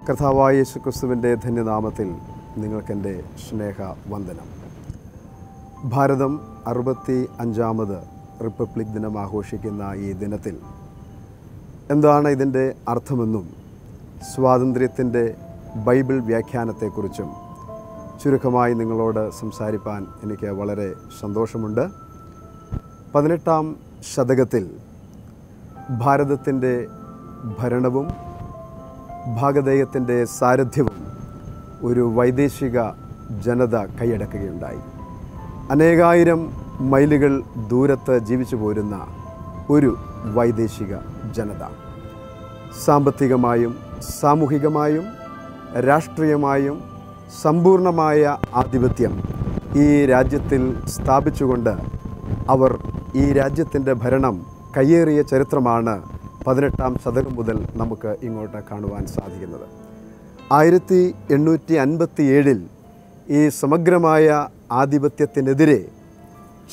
കർത്താവായ യേശുക്രിസ്തുവിൻ്റെ ധന്യനാമത്തിൽ നിങ്ങൾക്കെൻ്റെ സ്നേഹവന്ദനം. ഭാരതം 65ാമത് റിപ്പബ്ലിക് ദിനം ആഘോഷിക്കുന്ന ഈ ദിനത്തിൽ എന്താണ് ഇതിൻ്റെ അർത്ഥമെന്നും സ്വാതന്ത്ര്യത്തിൻ്റെ ബൈബിൾ വ്യാഖ്യാനത്തെക്കുറിച്ചും ചുരുക്കമായി നിങ്ങളോട് സംസാരിപ്പാൻ എനിക്ക് വളരെ സന്തോഷമുണ്ട്. 18ാം ശതകത്തിൽ ഭാരതത്തിൻ്റെ ഭരണവും ഭാഗധേയത്തിൻ്റെ സാരഥ്യവും ഒരു വൈദേശിക ജനത കൈയടക്കുകയുണ്ടായി. അനേകായിരം മൈലുകൾ ദൂരത്ത് ജീവിച്ചു പോരുന്ന ഒരു വൈദേശിക ജനത സാമ്പത്തികമായും സാമൂഹികമായും രാഷ്ട്രീയമായും സമ്പൂർണമായ ആധിപത്യം ഈ രാജ്യത്തിൽ സ്ഥാപിച്ചുകൊണ്ട് അവർ ഈ രാജ്യത്തിൻ്റെ ഭരണം കയ്യേറിയ ചരിത്രമാണ് 18ാം ശതകം മുതൽ നമുക്ക് ഇങ്ങോട്ട് കാണുവാൻ സാധിക്കുന്നത്. 1857 ഈ സമഗ്രമായ ആധിപത്യത്തിനെതിരെ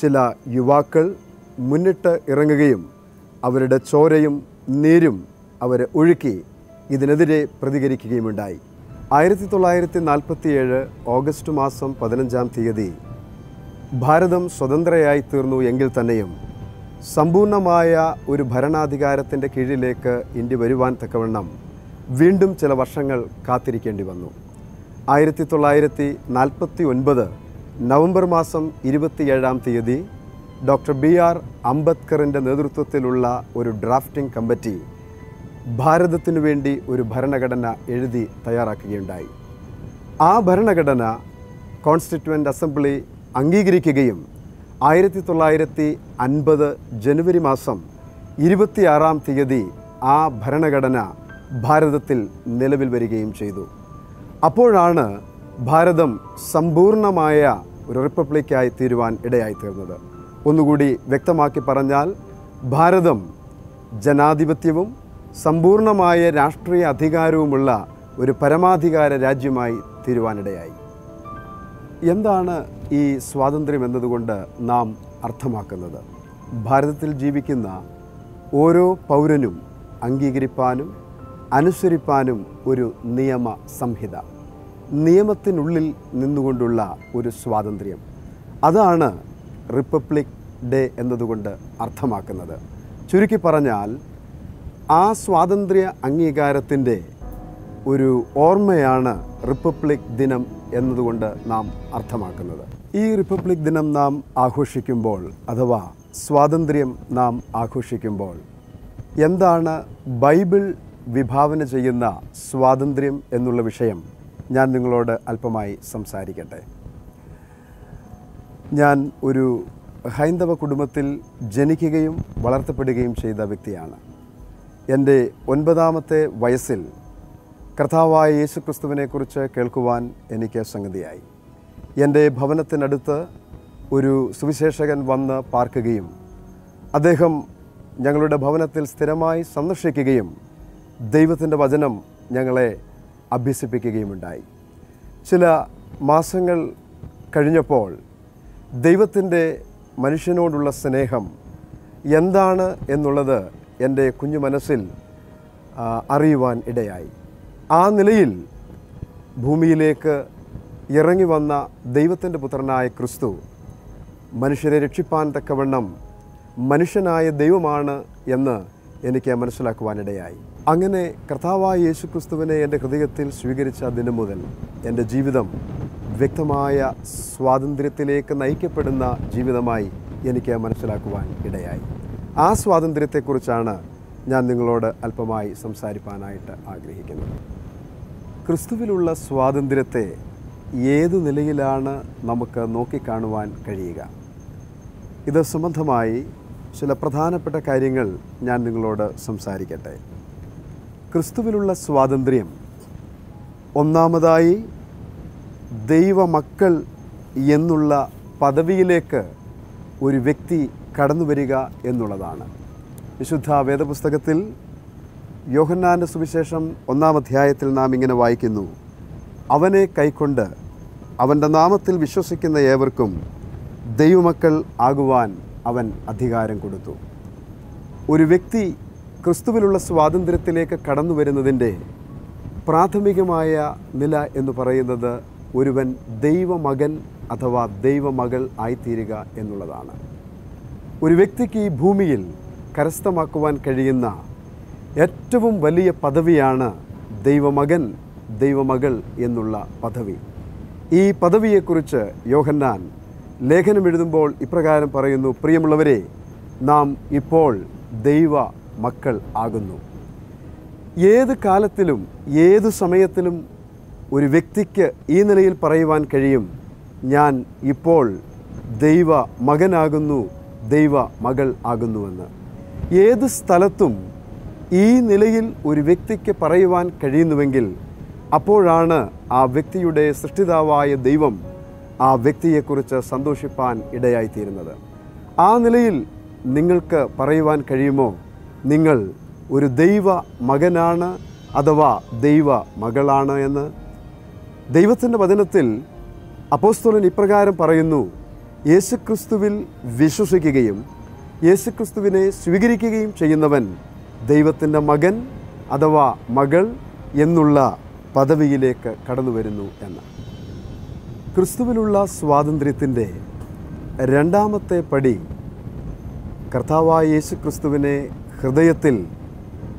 ചില യുവാക്കൾ മുന്നിട്ട് ഇറങ്ങുകയും അവരുടെ ചോരയും നീരും അവർ ഒഴുക്കി ഇതിനെതിരെ പ്രതികരിക്കുകയുമുണ്ടായി. 1947 ഓഗസ്റ്റ് മാസം 15-ാം തീയതി ഭാരതം സ്വതന്ത്രയായി തീർന്നു എങ്കിൽ തന്നെയും സമ്പൂർണമായ ഒരു ഭരണാധികാരത്തിൻ്റെ കീഴിലേക്ക് ഇന്ത്യ വരുവാൻ തക്കവണ്ണം വീണ്ടും ചില വർഷങ്ങൾ കാത്തിരിക്കേണ്ടി വന്നു. 1949 നവംബർ മാസം 27-ാം തീയതി ഡോക്ടർ BR അംബേദ്കറിൻ്റെ നേതൃത്വത്തിലുള്ള ഒരു ഡ്രാഫ്റ്റിംഗ് കമ്മിറ്റി ഭാരതത്തിനു വേണ്ടി ഒരു ഭരണഘടന എഴുതി തയ്യാറാക്കുകയുണ്ടായി. ആ ഭരണഘടന കോൺസ്റ്റിറ്റ്യൂവൻ്റ് അസംബ്ലി അംഗീകരിക്കുകയും 1950 ജനുവരി മാസം 26-ാം തീയതി ആ ഭരണഘടന ഭാരതത്തിൽ നിലവിൽ വരികയും ചെയ്തു. അപ്പോഴാണ് ഭാരതം സമ്പൂർണമായ ഒരു റിപ്പബ്ലിക്കായി തീരുവാൻ ഇടയായിത്തീർന്നത്. ഒന്നുകൂടി വ്യക്തമാക്കി പറഞ്ഞാൽ ഭാരതം ജനാധിപത്യവും സമ്പൂർണമായ രാഷ്ട്രീയ അധികാരവുമുള്ള ഒരു പരമാധികാര രാജ്യമായി തീരുവാനിടയായി. എന്താണ് ഈ സ്വാതന്ത്ര്യം എന്നതുകൊണ്ട് നാം അർത്ഥമാക്കുന്നത്? ഭാരതത്തിൽ ജീവിക്കുന്ന ഓരോ പൗരനും അംഗീകരിപ്പാനും അനുസരിപ്പാനും ഒരു നിയമ സംഹിത, നിയമത്തിനുള്ളിൽ നിന്നുകൊണ്ടുള്ള ഒരു സ്വാതന്ത്ര്യം, അതാണ് റിപ്പബ്ലിക് ഡേ എന്നതുകൊണ്ട് അർത്ഥമാക്കുന്നത്. ചുരുക്കി പറഞ്ഞാൽ ആ സ്വാതന്ത്ര്യ അംഗീകാരത്തിൻ്റെ ഒരു ഓർമ്മയാണ് റിപ്പബ്ലിക് ദിനം എന്നതുകൊണ്ട് നാം അർത്ഥമാക്കുന്നത്. ഈ റിപ്പബ്ലിക് ദിനം നാം ആഘോഷിക്കുമ്പോൾ അഥവാ സ്വാതന്ത്ര്യം നാം ആഘോഷിക്കുമ്പോൾ എന്താണ് ബൈബിൾ വിഭാവന ചെയ്യുന്ന സ്വാതന്ത്ര്യം എന്നുള്ള വിഷയം ഞാൻ നിങ്ങളോട് അല്പമായി സംസാരിക്കട്ടെ. ഞാൻ ഒരു ഹൈന്ദവ കുടുംബത്തിൽ ജനിക്കുകയും വളർത്തപ്പെടുകയും ചെയ്ത വ്യക്തിയാണ്. എൻ്റെ 9ാമത്തെ വയസ്സിൽ കർത്താവായ യേശുക്രിസ്തുവിനെക്കുറിച്ച് കേൾക്കുവാൻ എനിക്ക് സംഗതിയായി. എൻ്റെ ഭവനത്തിനടുത്ത് ഒരു സുവിശേഷകൻ വന്ന് പാർക്കുകയും അദ്ദേഹം ഞങ്ങളുടെ ഭവനത്തിൽ സ്ഥിരമായി സന്ദർശിക്കുകയും ദൈവത്തിൻ്റെ വചനം ഞങ്ങളെ അഭ്യസിപ്പിക്കുകയുമുണ്ടായി. ചില മാസങ്ങൾ കഴിഞ്ഞപ്പോൾ ദൈവത്തിൻ്റെ മനുഷ്യനോടുള്ള സ്നേഹം എന്താണ് എന്നുള്ളത് എൻ്റെ കുഞ്ഞു മനസ്സിൽ അറിയുവാൻ ഇടയായി. ആ നിലയിൽ ഭൂമിയിലേക്ക് ഇറങ്ങി വന്ന ദൈവത്തിൻ്റെ പുത്രനായ ക്രിസ്തു മനുഷ്യരെ രക്ഷിപ്പാൻ തക്കവണ്ണം മനുഷ്യനായ ദൈവമാണ് എന്ന് എനിക്ക് മനസ്സിലാക്കുവാനിടയായി. അങ്ങനെ കർത്താവായ യേശുക്രിസ്തുവിനെ എൻ്റെ ഹൃദയത്തിൽ സ്വീകരിച്ച ദിനം മുതൽ എൻ്റെ ജീവിതം വ്യക്തമായ സ്വാതന്ത്ര്യത്തിലേക്ക് നയിക്കപ്പെടുന്ന ജീവിതമായി എനിക്ക് മനസ്സിലാക്കുവാൻ ഇടയായി. ആ സ്വാതന്ത്ര്യത്തെക്കുറിച്ചാണ് ഞാൻ നിങ്ങളോട് അല്പമായി സംസാരിപ്പാനായിട്ട് ആഗ്രഹിക്കുന്നത്. ക്രിസ്തുവിലുള്ള സ്വാതന്ത്ര്യത്തെ ഏതു നിലയിലാണ് നമുക്ക് നോക്കിക്കാണുവാൻ കഴിയുക? ഇത് സംബന്ധമായി ചില പ്രധാനപ്പെട്ട കാര്യങ്ങൾ ഞാൻ നിങ്ങളോട് സംസാരിക്കട്ടെ. ക്രിസ്തുവിലുള്ള സ്വാതന്ത്ര്യം ഒന്നാമതായി ദൈവമക്കൾ എന്നുള്ള പദവിയിലേക്ക് ഒരു വ്യക്തി കടന്നു വരിക എന്നുള്ളതാണ്. വിശുദ്ധ വേദപുസ്തകത്തിൽ യോഹന്നാൻ്റെ സുവിശേഷം 1-ാം അധ്യായത്തിൽ നാം ഇങ്ങനെ വായിക്കുന്നു: അവനെ കൈക്കൊണ്ട് അവൻ്റെ നാമത്തിൽ വിശ്വസിക്കുന്ന ഏവർക്കും ദൈവമക്കൾ ആകുവാൻ അവൻ അധികാരം കൊടുത്തു. ഒരു വ്യക്തി ക്രിസ്തുവിലുള്ള സ്വാതന്ത്ര്യത്തിലേക്ക് കടന്നു വരുന്നതിൻ്റെ പ്രാഥമികമായ നില എന്ന് പറയുന്നത് ഒരുവൻ ദൈവമകൻ അഥവാ ദൈവമകൾ ആയിത്തീരുക എന്നുള്ളതാണ്. ഒരു വ്യക്തിക്ക് ഈ ഭൂമിയിൽ കരസ്ഥമാക്കുവാൻ കഴിയുന്ന ഏറ്റവും വലിയ പദവിയാണ് ദൈവമകൻ, ദൈവമകൾ എന്നുള്ള പദവി. ഈ പദവിയെക്കുറിച്ച് യോഹന്നാൻ ലേഖനം എഴുതുമ്പോൾ ഇപ്രകാരം പറയുന്നു: പ്രിയമുള്ളവരെ, നാം ഇപ്പോൾ ദൈവ മക്കൾ ആകുന്നു. ഏത് കാലത്തിലും ഏതു സമയത്തിലും ഒരു വ്യക്തിക്ക് ഈ നിലയിൽ പറയുവാൻ കഴിയും, ഞാൻ ഇപ്പോൾ ദൈവ മകനാകുന്നു, ദൈവ മകൾ ആകുന്നുവെന്ന്. ഏത് സ്ഥലത്തും ഈ നിലയിൽ ഒരു വ്യക്തിക്ക് പറയുവാൻ കഴിയുന്നുവെങ്കിൽ അപ്പോഴാണ് ആ വ്യക്തിയുടെ സൃഷ്ടിതാവായ ദൈവം ആ വ്യക്തിയെക്കുറിച്ച് സന്തോഷിപ്പാൻ ഇടയായിത്തീരുന്നത്. ആ നിലയിൽ നിങ്ങൾക്ക് പറയുവാൻ കഴിയുമോ, നിങ്ങൾ ഒരു ദൈവ മകനാണ് അഥവാ ദൈവ മകളാണ് എന്ന്? ദൈവത്തിൻ്റെ വചനത്തിൽ അപ്പോസ്തലൻ ഇപ്രകാരം പറയുന്നു: യേശുക്രിസ്തുവിൽ വിശ്വസിക്കുകയും യേശുക്രിസ്തുവിനെ സ്വീകരിക്കുകയും ചെയ്യുന്നവൻ ദൈവത്തിൻ്റെ മകൻ അഥവാ മകൾ എന്നുള്ള പദവിയിലേക്ക് കടന്നു വരുന്നു എന്ന്. ക്രിസ്തുവിലുള്ള സ്വാതന്ത്ര്യത്തിൻ്റെ രണ്ടാമത്തെ പടി കർത്താവായ യേശുക്രിസ്തുവിനെ ഹൃദയത്തിൽ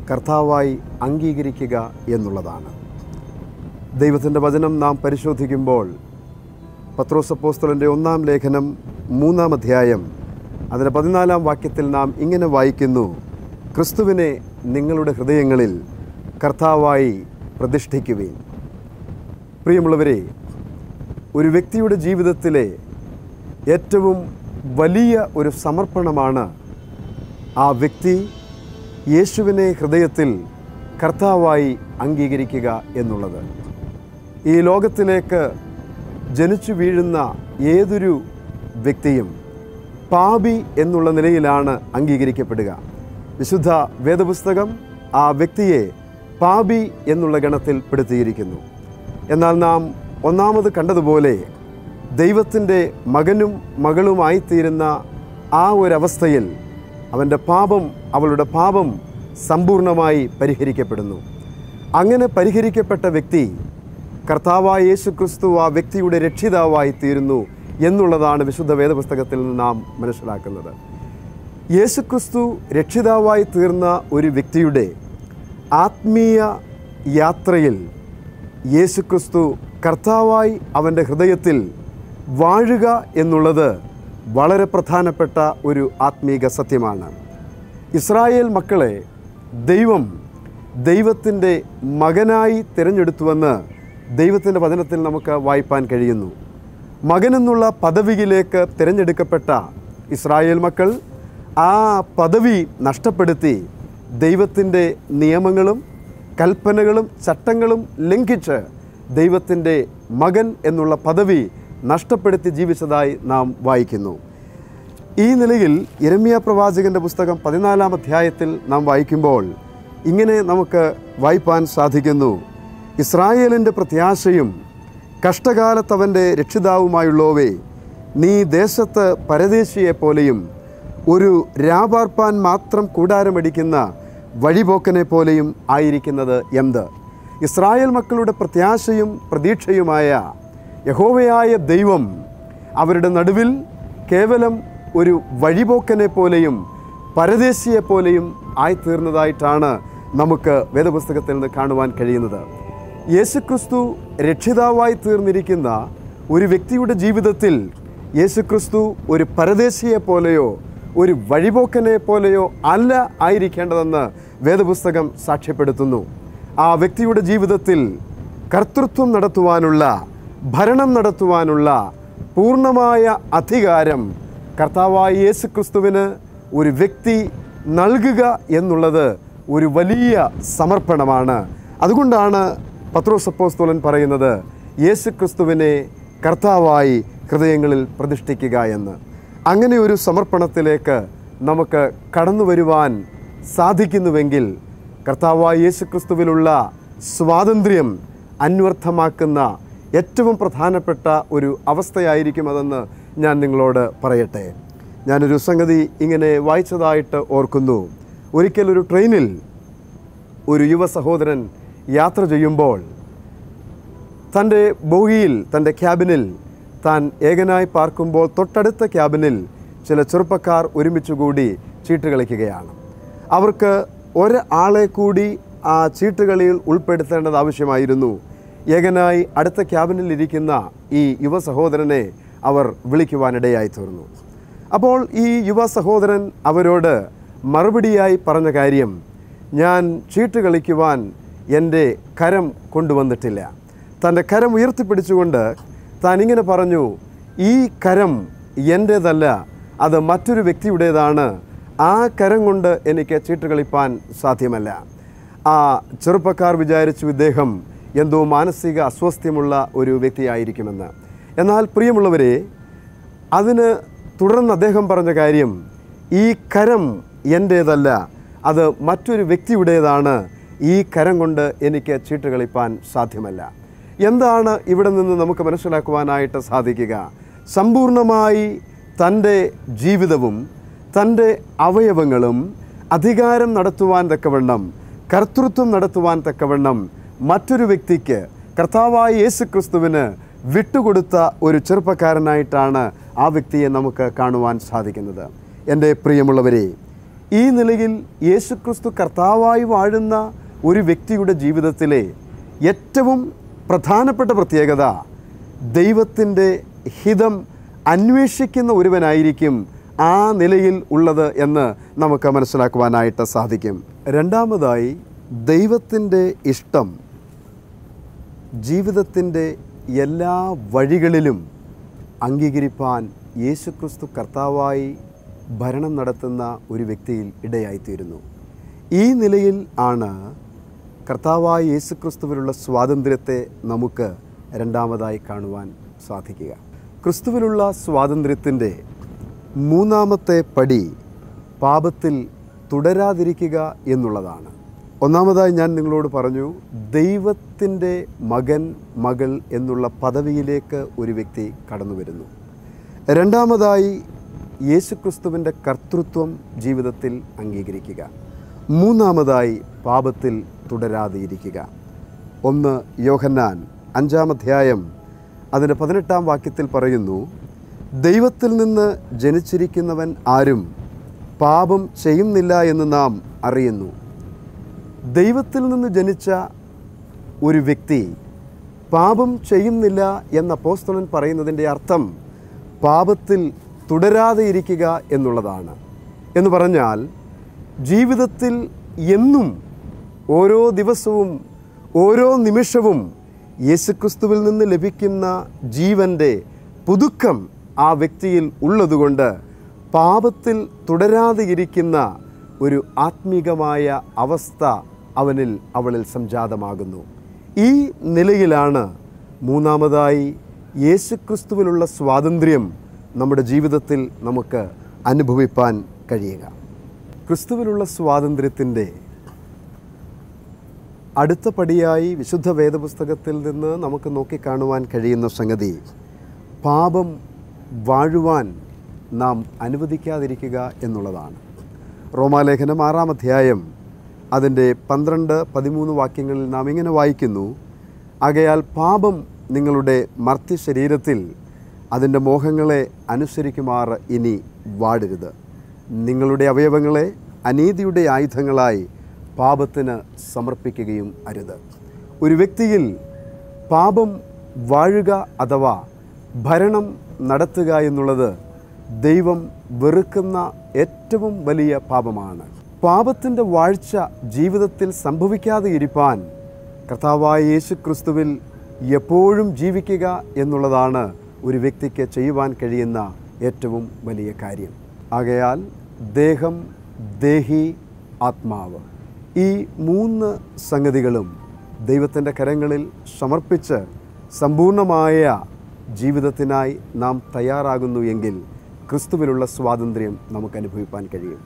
കർത്താവായി അംഗീകരിക്കുക എന്നുള്ളതാണ്. ദൈവത്തിൻ്റെ വചനം നാം പരിശോധിക്കുമ്പോൾ പത്രോസ് അപ്പോസ്തലൻ്റെ 1-ാം ലേഖനം 3-ാം അധ്യായം അതിൻ്റെ 14-ാം വാക്യത്തിൽ നാം ഇങ്ങനെ വായിക്കുന്നു: ക്രിസ്തുവിനെ നിങ്ങളുടെ ഹൃദയങ്ങളിൽ കർത്താവായി പ്രതിഷ്ഠിക്കുവിൻ. പ്രിയമുള്ളവരെ, ഒരു വ്യക്തിയുടെ ജീവിതത്തിലെ ഏറ്റവും വലിയ ഒരു സമർപ്പണമാണ് ആ വ്യക്തി യേശുവിനെ ഹൃദയത്തിൽ കർത്താവായി അംഗീകരിക്കുക എന്നുള്ളത്. ഈ ലോകത്തിലേക്ക് ജനിച്ചു വീഴുന്ന ഏതൊരു വ്യക്തിയും പാപി എന്നുള്ള നിലയിലാണ് അംഗീകരിക്കപ്പെടുക. വിശുദ്ധ വേദപുസ്തകം ആ വ്യക്തിയെ പാപി എന്നുള്ള ഗണത്തിൽ പെടുത്തിയിരിക്കുന്നു. എന്നാൽ നാം ഒന്നാമത് കണ്ടതുപോലെ ദൈവത്തിൻ്റെ മകനും മകളുമായിത്തീരുന്ന ആ ഒരവസ്ഥയിൽ അവൻ്റെ പാപം, അവളുടെ പാപം സമ്പൂർണമായി പരിഹരിക്കപ്പെടുന്നു. അങ്ങനെ പരിഹരിക്കപ്പെട്ട വ്യക്തി കർത്താവായ യേശുക്രിസ്തു ആ വ്യക്തിയുടെ രക്ഷിതാവായി തീരുന്നു എന്നുള്ളതാണ് വിശുദ്ധ വേദപുസ്തകത്തിൽ നിന്ന് നാം മനസ്സിലാക്കുന്നത്. യേശുക്രിസ്തു രക്ഷിതാവായി തീർന്ന ഒരു വ്യക്തിയുടെ ആത്മീയ യാത്രയിൽ യേശുക്രിസ്തു കർത്താവായി അവൻ്റെ ഹൃദയത്തിൽ വാഴുക എന്നുള്ളത് വളരെ പ്രധാനപ്പെട്ട ഒരു ആത്മീക സത്യമാണ്. ഇസ്രായേൽ മക്കളെ ദൈവത്തിൻ്റെ മകനായി തിരഞ്ഞെടുത്തുവെന്ന് ദൈവത്തിൻ്റെ വചനത്തിൽ നമുക്ക് വായിപ്പാൻ കഴിയുന്നു. മകനെന്നുള്ള പദവിയിലേക്ക് തിരഞ്ഞെടുക്കപ്പെട്ട ഇസ്രായേൽ മക്കൾ ആ പദവി നഷ്ടപ്പെടുത്തി ദൈവത്തിൻ്റെ നിയമങ്ങളും കൽപ്പനകളും ചട്ടങ്ങളും ലംഘിച്ച് ദൈവത്തിൻ്റെ മകൻ എന്നുള്ള പദവി നഷ്ടപ്പെടുത്തി ജീവിച്ചതായി നാം വായിക്കുന്നു. ഈ നിലയിൽ യിരെമ്യാ പ്രവാചകൻ്റെ പുസ്തകം 14-ാം അധ്യായത്തിൽ നാം വായിക്കുമ്പോൾ ഇങ്ങനെ നമുക്ക് വായിപ്പാൻ സാധിക്കുന്നു: ഇസ്രായേലിൻ്റെ പ്രത്യാശയും കഷ്ടകാലത്തവൻ്റെ രക്ഷിതാവുമായുള്ളവേ, നീ ദേശത്ത് പരദേശിയെപ്പോലെയും ഒരു രാപാർപ്പാൻ മാത്രം കൂടാരമടിക്കുന്ന വഴിപോക്കനെ പോലെയും ആയിരിക്കുന്നത് എന്ത്? ഇസ്രായേൽ മക്കളുടെ പ്രത്യാശയും പ്രതീക്ഷയുമായ യഹോവയായ ദൈവം അവരുടെ നടുവിൽ കേവലം ഒരു വഴിപോക്കനെ പോലെയും പരദേശിയെപ്പോലെയും ആയിത്തീർന്നതായിട്ടാണ് നമുക്ക് വേദപുസ്തകത്തിൽ നിന്ന് കാണുവാൻ കഴിയുന്നത്. യേശുക്രിസ്തു രക്ഷിതാവായി തീർന്നിരിക്കുന്ന ഒരു വ്യക്തിയുടെ ജീവിതത്തിൽ യേശുക്രിസ്തു ഒരു പരദേശിയെപ്പോലെയോ ഒരു വഴിപോക്കനെ പോലെയോ അല്ല ആയിരിക്കേണ്ടതെന്ന് വേദപുസ്തകം സാക്ഷ്യപ്പെടുത്തുന്നു. ആ വ്യക്തിയുടെ ജീവിതത്തിൽ കർത്തൃത്വം നടത്തുവാനുള്ള, ഭരണം നടത്തുവാനുള്ള പൂർണ്ണമായ അധികാരം കർത്താവായ യേശുക്രിസ്തുവിന് ഒരു വ്യക്തി നൽകുക എന്നുള്ളത് ഒരു വലിയ സമർപ്പണമാണ്. അതുകൊണ്ടാണ് പത്രോസ് അപ്പോസ്തലൻ പറയുന്നത് യേശുക്രിസ്തുവിനെ കർത്താവായി ഹൃദയങ്ങളിൽ പ്രതിഷ്ഠിക്കുക എന്ന്. അങ്ങനെ ഒരു സമർപ്പണത്തിലേക്ക് നമുക്ക് കടന്നു വരുവാൻ സാധിക്കുന്നുവെങ്കിൽ കർത്താവായ യേശുക്രിസ്തുവിലുള്ള സ്വാതന്ത്ര്യം അന്വർത്ഥമാക്കുന്ന ഏറ്റവും പ്രധാനപ്പെട്ട ഒരു അവസ്ഥയായിരിക്കും അതെന്ന് ഞാൻ നിങ്ങളോട് പറയട്ടെ. ഞാനൊരു സംഗതി ഇങ്ങനെ വായിച്ചതായിട്ട് ഓർക്കുന്നു. ഒരിക്കൽ ഒരു ട്രെയിനിൽ ഒരു യുവ സഹോദരൻ യാത്ര ചെയ്യുമ്പോൾ തൻ്റെ ബോഗിയിൽ, തൻ്റെ ക്യാബിനിൽ താൻ ഏകനായി പാർക്കുമ്പോൾ തൊട്ടടുത്ത ക്യാബിനിൽ ചില ചെറുപ്പക്കാർ ഒരുമിച്ച് കൂടി ചീട്ട് കളിക്കുകയാണ്. അവർക്ക് ഒരാളെ കൂടി ആ ചീട്ടുകളിയിൽ ഉൾപ്പെടുത്തേണ്ടത് ആവശ്യമായിരുന്നു. ഏകനായി അടുത്ത ക്യാബിനിൽ ഇരിക്കുന്ന ഈ യുവ സഹോദരനെ അവർ വിളിക്കുവാനിടയായി തീർന്നു. അപ്പോൾ ഈ യുവ സഹോദരൻ അവരോട് മറുപടിയായി പറഞ്ഞ കാര്യം, ഞാൻ ചീട്ട് കളിക്കുവാൻ എൻ്റെ കരം കൊണ്ടുവന്നിട്ടില്ല. തൻ്റെ കരം ഉയർത്തിപ്പിടിച്ചുകൊണ്ട് താൻ ഇങ്ങനെ പറഞ്ഞു, ഈ കരം എൻ്റേതല്ല, അത് മറ്റൊരു വ്യക്തിയുടേതാണ്. ആ കരം കൊണ്ട് എനിക്ക് ചീട്ട് കളിപ്പാൻ സാധ്യമല്ല. ആ ചെറുപ്പക്കാർ വിചാരിച്ചു ഇദ്ദേഹം എന്തോ മാനസിക അസ്വസ്ഥ്യമുള്ള ഒരു വ്യക്തിയായിരിക്കുമെന്ന്. എന്നാൽ പ്രിയമുള്ളവരെ, അതിന് തുടർന്ന് അദ്ദേഹം പറഞ്ഞ കാര്യം, ഈ കരം എൻ്റേതല്ല, അത് മറ്റൊരു വ്യക്തിയുടേതാണ്. ഈ കരം കൊണ്ട് എനിക്ക് ചീട്ട് കളിപ്പാൻ സാധ്യമല്ല. എന്താണ് ഇവിടെ നിന്ന് നമുക്ക് മനസ്സിലാക്കുവാനായിട്ട് സാധിക്കുക? സമ്പൂർണമായി തൻ്റെ ജീവിതവും തൻ്റെ അവയവങ്ങളും അധികാരം നടത്തുവാൻ തക്കവണ്ണം, കർത്തൃത്വം നടത്തുവാൻ തക്കവണ്ണം മറ്റൊരു വ്യക്തിക്ക്, കർത്താവായ യേശു ക്രിസ്തുവിന് വിട്ടുകൊടുത്ത ഒരു ചെറുപ്പക്കാരനായിട്ടാണ് ആ വ്യക്തിയെ നമുക്ക് കാണുവാൻ സാധിക്കുന്നത്. എൻ്റെ പ്രിയമുള്ളവരെ, ഈ നിലയിൽ യേശു ക്രിസ്തു കർത്താവായി വാഴുന്ന ഒരു വ്യക്തിയുടെ ജീവിതത്തിലെ ഏറ്റവും പ്രധാനപ്പെട്ട പ്രത്യേകത, ദൈവത്തിൻ്റെ ഹിതം അന്വേഷിക്കുന്ന ഒരുവനായിരിക്കും ആ നിലയിൽ ഉള്ളത് എന്ന് നമുക്ക് മനസ്സിലാക്കുവാനായിട്ട് സാധിക്കും. രണ്ടാമതായി, ദൈവത്തിൻ്റെ ഇഷ്ടം ജീവിതത്തിൻ്റെ എല്ലാ വഴികളിലും അംഗീകരിപ്പാൻ യേശുക്രിസ്തു കർത്താവായി ഭരണം നടത്തുന്ന ഒരു വ്യക്തിയിൽ ഇടയായിത്തീരുന്നു. ഈ നിലയിൽ ആണ് കർത്താവായ യേശുക്രിസ്തുവിലുള്ള സ്വാതന്ത്ര്യത്തെ നമുക്ക് രണ്ടാമതായി കാണുവാൻ സാധിക്കുക. ക്രിസ്തുവിലുള്ള സ്വാതന്ത്ര്യത്തിൻ്റെ മൂന്നാമത്തെ പടി പാപത്തിൽ തുടരാതിരിക്കുക എന്നുള്ളതാണ്. ഒന്നാമതായി ഞാൻ നിങ്ങളോട് പറഞ്ഞു, ദൈവത്തിൻ്റെ മകൻ, മകൾ എന്നുള്ള പദവിയിലേക്ക് ഒരു വ്യക്തി കടന്നു വരുന്നു. രണ്ടാമതായി, യേശുക്രിസ്തുവിൻ്റെ കർത്തൃത്വം ജീവിതത്തിൽ അംഗീകരിക്കുക. മൂന്നാമതായി, പാപത്തിൽ തുടരാതിരിക്കുക. 1 യോഹന്നാൻ 5-ാം അധ്യായം അതിൻ്റെ 18-ാം വാക്യത്തിൽ പറയുന്നു, ദൈവത്തിൽ നിന്ന് ജനിച്ചിരിക്കുന്നവൻ ആരും പാപം ചെയ്യുന്നില്ല എന്ന് നാം അറിയുന്നു. ദൈവത്തിൽ നിന്ന് ജനിച്ച ഒരു വ്യക്തി പാപം ചെയ്യുന്നില്ല എന്ന അപ്പോസ്തലൻ പറയുന്നതിൻ്റെ അർത്ഥം പാപത്തിൽ തുടരാതെ ഇരിക്കുക എന്നുള്ളതാണ്. എന്ന് പറഞ്ഞാൽ ജീവിതത്തിൽ എന്നും, ഓരോ ദിവസവും, ഓരോ നിമിഷവും യേശുക്രിസ്തുവിൽ നിന്ന് ലഭിക്കുന്ന ജീവൻ്റെ പുതുക്കം ആ വ്യക്തിയിൽ ഉള്ളതുകൊണ്ട് പാപത്തിൽ തുടരാതെ ഇരിക്കുന്ന ഒരു ആത്മീകമായ അവസ്ഥ അവളിൽ സംജാതമാകുന്നു. ഈ നിലയിലാണ് മൂന്നാമതായി യേശുക്രിസ്തുവിലുള്ള സ്വാതന്ത്ര്യം നമ്മുടെ ജീവിതത്തിൽ നമുക്ക് അനുഭവിപ്പാൻ കഴിയുക. ക്രിസ്തുവിലുള്ള സ്വാതന്ത്ര്യത്തിൻ്റെ അടുത്ത പടിയായി വിശുദ്ധ വേദപുസ്തകത്തിൽ നിന്ന് നമുക്ക് നോക്കിക്കാണുവാൻ കഴിയുന്ന സംഗതി, പാപം വാഴുവാൻ നാം അനുവദിക്കാതിരിക്കുക എന്നുള്ളതാണ്. റോമാലേഖനം 6-ാം അധ്യായം അതിൻ്റെ 12-13 വാക്യങ്ങളിൽ നാം ഇങ്ങനെ വായിക്കുന്നു, ആകയാൽ പാപം നിങ്ങളുടെ മർത്യ ശരീരത്തിൽ അതിൻ്റെ മോഹങ്ങളെ അനുസരിക്കുമാറ് ഇനി വാഴരുത്. നിങ്ങളുടെ അവയവങ്ങളെ അനീതിയുടെ ആയുധങ്ങളായി പാപത്തിന് സമർപ്പിക്കുകയും അരുത്. ഒരു വ്യക്തിയിൽ പാപം വാഴുക അഥവാ ഭരണം നടത്തുക എന്നുള്ളത് ദൈവം വെറുക്കുന്ന ഏറ്റവും വലിയ പാപമാണ്. പാപത്തിൻ്റെ വാഴ്ച ജീവിതത്തിൽ സംഭവിക്കാതെ ഇരിപ്പാൻ കർത്താവായ യേശു ക്രിസ്തുവിൽ എപ്പോഴും ജീവിക്കുക എന്നുള്ളതാണ് ഒരു വ്യക്തിക്ക് ചെയ്യുവാൻ കഴിയുന്ന ഏറ്റവും വലിയ കാര്യം. ആകയാൽ ദേഹം, ദേഹി, ആത്മാവ്, ഈ 3 സംഗതികളും ദൈവത്തിൻ്റെ കരങ്ങളിൽ സമർപ്പിച്ച് സമ്പൂർണമായ ജീവിതത്തിനായി നാം തയ്യാറാകുന്നു എങ്കിൽ ക്രിസ്തുവിലുള്ള സ്വാതന്ത്ര്യം നമുക്ക് അനുഭവിപ്പാൻ കഴിയും.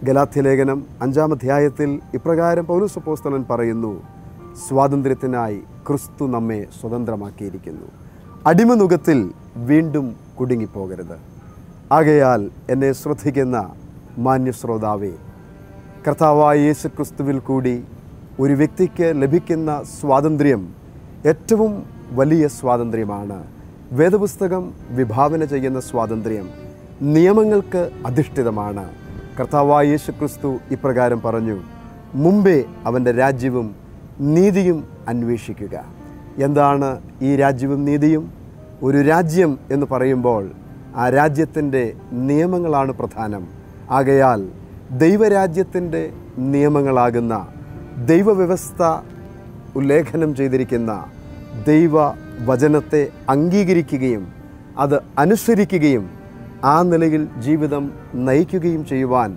ഗലാത്യലേഖനം 5-ാം അധ്യായത്തിൽ ഇപ്രകാരം പൗലോസ് അപ്പോസ്തലൻ പറയുന്നു, സ്വാതന്ത്ര്യത്തിനായി ക്രിസ്തു നമ്മെ സ്വതന്ത്രമാക്കിയിരിക്കുന്നു. അടിമനുഖത്തിൽ വീണ്ടും കുടുങ്ങിപ്പോകരുത്. ആകയാൽ എന്നെ ശ്രദ്ധിക്കുന്ന മാന്യശ്രോതാവേ, കർത്താവായ യേശു ക്രിസ്തുവിൽ കൂടി ഒരു വ്യക്തിക്ക് ലഭിക്കുന്ന സ്വാതന്ത്ര്യം ഏറ്റവും വലിയ സ്വാതന്ത്ര്യമാണ്. വേദപുസ്തകം വിഭാവന ചെയ്യുന്ന സ്വാതന്ത്ര്യം നിയമങ്ങൾക്ക് അധിഷ്ഠിതമാണ്. കർത്താവായ യേശുക്രിസ്തു ഇപ്രകാരം പറഞ്ഞു, മുമ്പേ അവൻ്റെ രാജ്യവും നീതിയും അന്വേഷിക്കുക. എന്താണ് ഈ രാജ്യവും നീതിയും? ഒരു രാജ്യം എന്ന് പറയുമ്പോൾ ആ രാജ്യത്തിൻ്റെ നിയമങ്ങളാണ് പ്രധാനം. ആകയാൽ ദൈവരാജ്യത്തിൻ്റെ നിയമങ്ങളാകുന്ന ദൈവവ്യവസ്ഥ ഉല്ലേഖനം ചെയ്തിരിക്കുന്ന ദൈവവചനത്തെ അംഗീകരിക്കുകയും അത് അനുസരിക്കുകയും ആ നിലയിൽ ജീവിതം നയിക്കുകയും ചെയ്യുവാൻ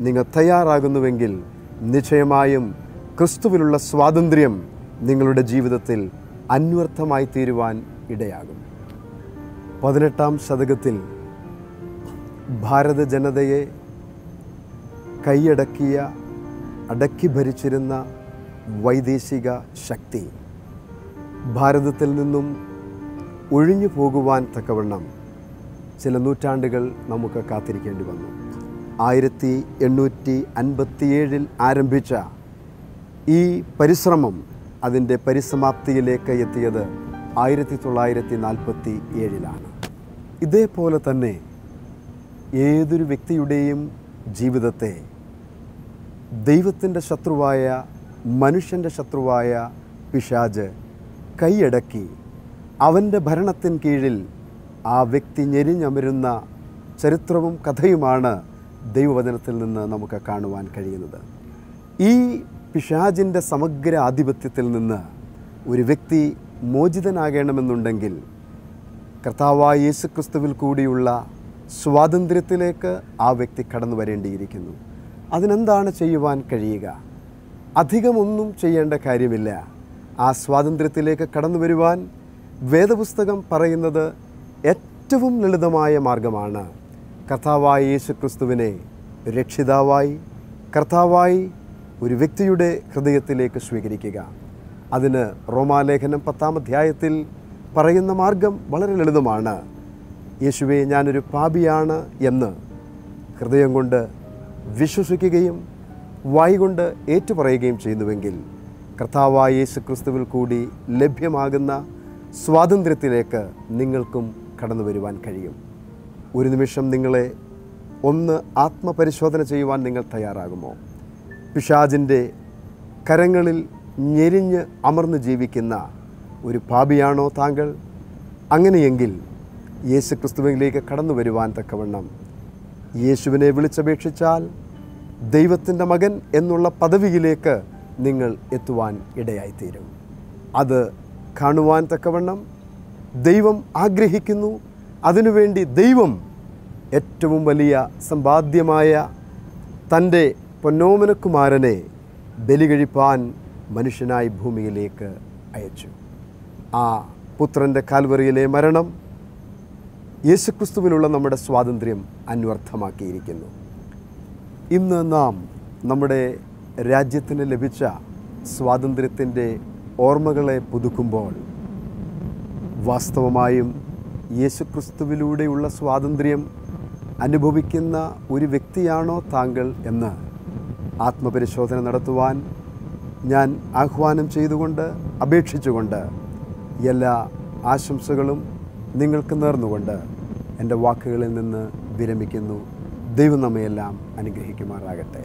നിങ്ങൾ തയ്യാറാകുന്നുവെങ്കിൽ നിശ്ചയമായും ക്രിസ്തുവിലുള്ള സ്വാതന്ത്ര്യം നിങ്ങളുടെ ജീവിതത്തിൽ അന്വർത്ഥമായി തീരുവാൻ ഇടയാകും. 18-ാം ശതകത്തിൽ ഭാരത ജനതയെ അടക്കി ഭരിച്ചിരുന്ന വൈദേശിക ശക്തി ഭാരതത്തിൽ നിന്നും ഒഴിഞ്ഞു പോകുവാൻ തക്കവണ്ണം ചില നൂറ്റാണ്ടുകൾ നമുക്ക് കാത്തിരിക്കേണ്ടി വന്നു. 1857 ആരംഭിച്ച ഈ പരിശ്രമം അതിൻ്റെ പരിസമാപ്തിയിലേക്ക് എത്തിയത് 1947 ഇതേപോലെ തന്നെ ഏതൊരു വ്യക്തിയുടെയും ജീവിതത്തെ ദൈവത്തിൻ്റെ ശത്രുവായ മനുഷ്യൻ്റെ ശത്രുവായ പിശാച് കൈയടക്കി അവൻ്റെ ഭരണത്തിന് കീഴിൽ ആ വ്യക്തി ഞെരിഞ്ഞമരുന്ന ചരിത്രവും കഥയുമാണ് ദൈവവചനത്തിൽ നിന്ന് നമുക്ക് കാണുവാൻ കഴിയുന്നത്. ഈ പിശാചിൻ്റെ സമഗ്ര ആധിപത്യത്തിൽ നിന്ന് ഒരു വ്യക്തി മോചിതനാകണമെന്നുണ്ടെങ്കിൽ കർത്താവായ യേശുക്രിസ്തുവിൽ കൂടിയുള്ള സ്വാതന്ത്ര്യത്തിലേക്ക് ആ വ്യക്തി കടന്നു വരേണ്ടിയിരിക്കുന്നു. അതിനെന്താണ് ചെയ്യുവാൻ കഴിയുക? അധികമൊന്നും ചെയ്യേണ്ട കാര്യമില്ല. ആ സ്വാതന്ത്ര്യത്തിലേക്ക് കടന്നു വരുവാൻ വേദപുസ്തകം പറയുന്നത് ഏറ്റവും ലളിതമായ മാർഗമാണ്. കർത്താവായ യേശുക്രിസ്തുവിനെ രക്ഷിതാവായി കർത്താവായി ഒരു വ്യക്തിയുടെ ഹൃദയത്തിലേക്ക് സ്വീകരിക്കുക. അതിന് റോമാലേഖനം 10-ാം അധ്യായത്തിൽ പറയുന്ന മാർഗം വളരെ ലളിതമാണ്. യേശുവേ, ഞാനൊരു പാപിയാണ് എന്ന് ഹൃദയം കൊണ്ട് വിശ്വസിക്കുകയും വായ്കൊണ്ട് ഏറ്റുപറയുകയും ചെയ്യുന്നുവെങ്കിൽ കർത്താവായ യേശുക്രിസ്തുവിൽ കൂടി ലഭ്യമാകുന്ന സ്വാതന്ത്ര്യത്തിലേക്ക് നിങ്ങൾക്കും കടന്നു വരുവാൻ കഴിയും. ഒരു നിമിഷം നിങ്ങളെ ഒന്ന് ആത്മപരിശോധന ചെയ്യുവാൻ നിങ്ങൾ തയ്യാറാകുമോ? പിശാചിൻ്റെ കരങ്ങളിൽ ഞെരിഞ്ഞ് അമർന്ന് ജീവിക്കുന്ന ഒരു പാപിയാണോ താങ്കൾ? അങ്ങനെയെങ്കിൽ യേശുക്രിസ്തുവിലേക്ക് കടന്നു വരുവാൻ തക്കവണ്ണം യേശുവിനെ വിളിച്ചപേക്ഷിച്ചാൽ ദൈവത്തിൻ്റെ മകൻ എന്നുള്ള പദവിയിലേക്ക് നിങ്ങൾ എത്തുവാൻ ഇടയായിത്തീരും. അത് കാണുവാൻ തക്കവണ്ണം ദൈവം ആഗ്രഹിക്കുന്നു. അതിനുവേണ്ടി ദൈവം ഏറ്റവും വലിയ സമ്പാദ്യമായ തൻ്റെ പൊന്നോമനക്കുമാരനെ ബലി കഴിപ്പാൻ മനുഷ്യനായി ഭൂമിയിലേക്ക് അയച്ചു. ആ പുത്രൻ്റെ കാൽവറിയിലെ മരണം യേശുക്രിസ്തുവിലുള്ള നമ്മുടെ സ്വാതന്ത്ര്യം അന്വർത്ഥമാക്കിയിരിക്കുന്നു. ഇന്ന് നാം നമ്മുടെ രാജ്യത്തിന് ലഭിച്ച സ്വാതന്ത്ര്യത്തിൻ്റെ ഓർമ്മകളെ പുതുക്കുമ്പോൾ വാസ്തവമായും യേശുക്രിസ്തുവിലൂടെയുള്ള സ്വാതന്ത്ര്യം അനുഭവിക്കുന്ന ഒരു വ്യക്തിയാണോ താങ്കൾ എന്ന് ആത്മപരിശോധന നടത്തുവാൻ ഞാൻ ആഹ്വാനം ചെയ്തുകൊണ്ട് അപേക്ഷിച്ചുകൊണ്ട് എല്ലാ ആശംസകളും നിങ്ങൾക്ക് നേർന്നുകൊണ്ട് എൻ്റെ വാക്കുകളിൽ നിന്ന് വിരമിക്കുന്നു. ദൈവം നമ്മയെല്ലാം അനുഗ്രഹിക്കുമാറാകട്ടെ.